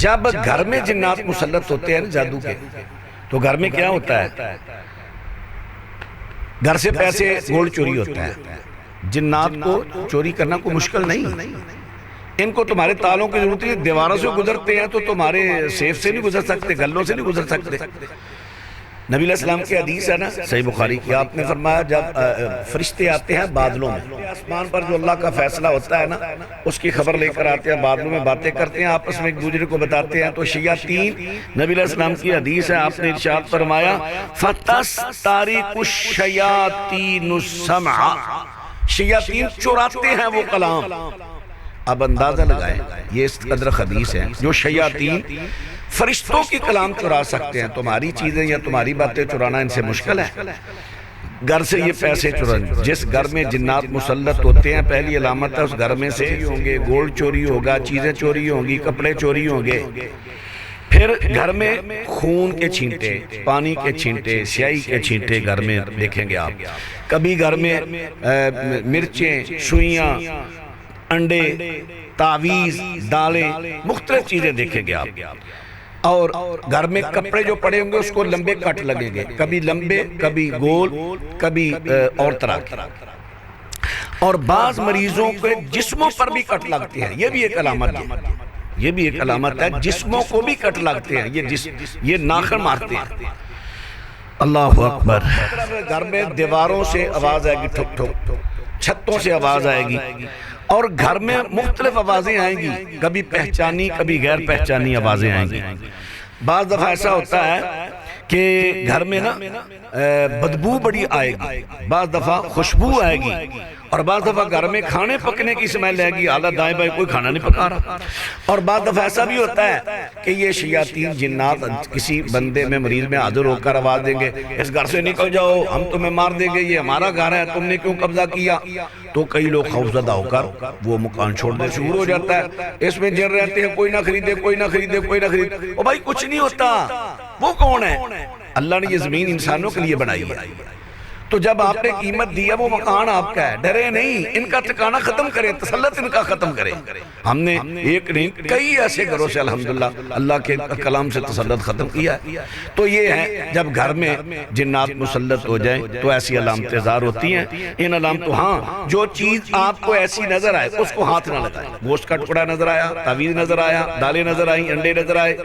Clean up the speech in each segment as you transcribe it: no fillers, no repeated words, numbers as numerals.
جب گھر میں جنات مسلط ہوتے ہیں جادو کے تو گھر میں کیا ہوتا ہے؟ گھر سے پیسے گولڈ چوری ہوتا ہے. جنات کو چوری کرنا کوئی مشکل نہیں. ان کو تمہارے تالوں کی ضرورت ہے. دیواروں سے گزرتے ہیں تو تمہارے سیف سے نہیں گزر سکتے, گلوں سے نہیں گزر سکتے. نبی علیہ السلام کی حدیث ہے نا صحیح بخاری کی, آپ نے فرمایا جب فرشتے آتے ہیں بادلوں میں, آسمان پر جو اللہ کا فیصلہ ہوتا ہے نا اس کی خبر لے کر آتے ہیں, بادلوں میں باتیں کرتے ہیں, آپس میں ایک دوسرے کو بتاتے ہیں. تو شیاطین, نبی علیہ السلام کی حدیث ہے, آپ نے ارشاد فرمایا فَتَسْتَرِقُ الشَّيَاطِينُ السَّمْعَ, شیاطین چراتے ہیں وہ کلام. اب اندازہ لگائیں, یہ اس قدر حدیث ہے, جو شیاطین فرشتوں کی کلام چرا سکتے ہیں, تمہاری چیزیں یا تمہاری باتیں چرانا ان سے مشکل ہے. گھر سے یہ پیسے چرانا, جس گھر میں جنات مسلط ہوتے ہیں پہلی علامت ہے اس گھر میں سے ہوں گے گولڈ چوری ہوگا, چیزیں چوری ہوں گی, کپڑے چوری ہوں گے. پھر گھر میں خون کے چھینٹے, پانی کے چھینٹے, سیاہی کے چھینٹے گھر میں دیکھیں گے آپ. کبھی گھر میں مرچیں, سوئیاں, انڈے, تعویز, دالیں, مختلف چیزیں دیکھیں گے آپ. اور گھر میں کپڑے جو پڑے ہوں گے اس کو لمبے کٹ لگیں گے, کبھی لمبے, کبھی گول, کبھی اور طرح کے. اور بعض مریضوں کے جسموں پر بھی کٹ لگتے ہیں, یہ بھی ایک علامت ہے, یہ بھی ایک علامت ہے, جسموں کو بھی کٹ لگتے ہیں, یہ ناخن مارتے ہیں. اللہ اکبر. گھر میں دیواروں سے آواز آئے گی ٹھک ٹھک, چھتوں سے آواز آئے گی, اور گھر میں مختلف آوازیں آئیں گی, کبھی پہچانی کبھی غیر پہچانی آوازیں آئیں گی. بعض دفعہ ایسا ہوتا ہے کہ گھر میں نا بدبو بڑی آئے گی, بعض دفعہ خوشبو آئے گی, اور بعض دفعہ گھر میں کھانے پکنے کی سمیل آئے گی, اعلیٰ دائیں بائیں کوئی کھانا نہیں پکا رہا. اور بعض دفعہ ایسا بھی ہوتا ہے کہ یہ شیاطین جنات کسی بندے میں مریض میں حاضر ہو کر آواز دیں گے, اس گھر سے نکل جاؤ, ہم تمہیں مار دیں گے, یہ ہمارا گھر ہے, تم نے کیوں قبضہ کیا. تو کئی لوگ خوفزدہ ہو کر وہ مکان چھوڑنے شروع ہو جاتا ہے. اس میں جن رہتے ہیں کوئی نہ خریدے, کوئی نہ خریدے, کوئی نہ خریدے. او بھائی کچھ نہیں ہوتا, وہ کون ہے؟ اللہ نے یہ زمین انسانوں کے لیے بنائی ہے. تو جب آپ نے قیمت دی ہے وہ مکان آپ کا ہے, ڈرے نہیں, ان کا ٹھکانہ ختم کریں, تسلط ان کا ختم کریں. ہم نے ایک نہیں کئی ایسے گھروں سے الحمدللہ اللہ کے کلام سے تسلط ختم کیا ہے. تو یہ ہے جب گھر میں جنات مسلط ہو جائیں تو ایسی علامتیں ظاہر ہوتی ہیں. ان علامتوں, ہاں جو چیز آپ کو ایسی نظر آئے اس کو ہاتھ نہ لگائیں. گوشت کا ٹکڑا نظر آیا, تعویذ نظر آیا, دالیں نظر آئیں, انڈے نظر آئے,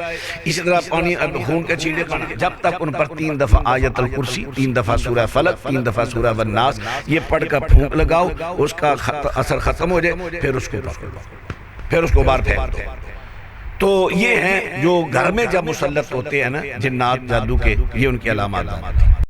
اسی طرح پانی خون کے چھینٹے کھانا, جب تک ان پر 3 دفعہ آیت الکرسی, 3 دفعہ سورہ فلق, 3 دفعہ سورہ والناس یہ پڑھ کر پھونک لگاؤ, اس کا اثر ختم ہو جائے, پھر اس کو پکڑ لو, پھر اس کو بار پھینک دو. تو یہ ہیں جو گھر میں جب مسلط ہوتے ہیں نا جنات جادو کے, یہ ان کی علامات ہیں.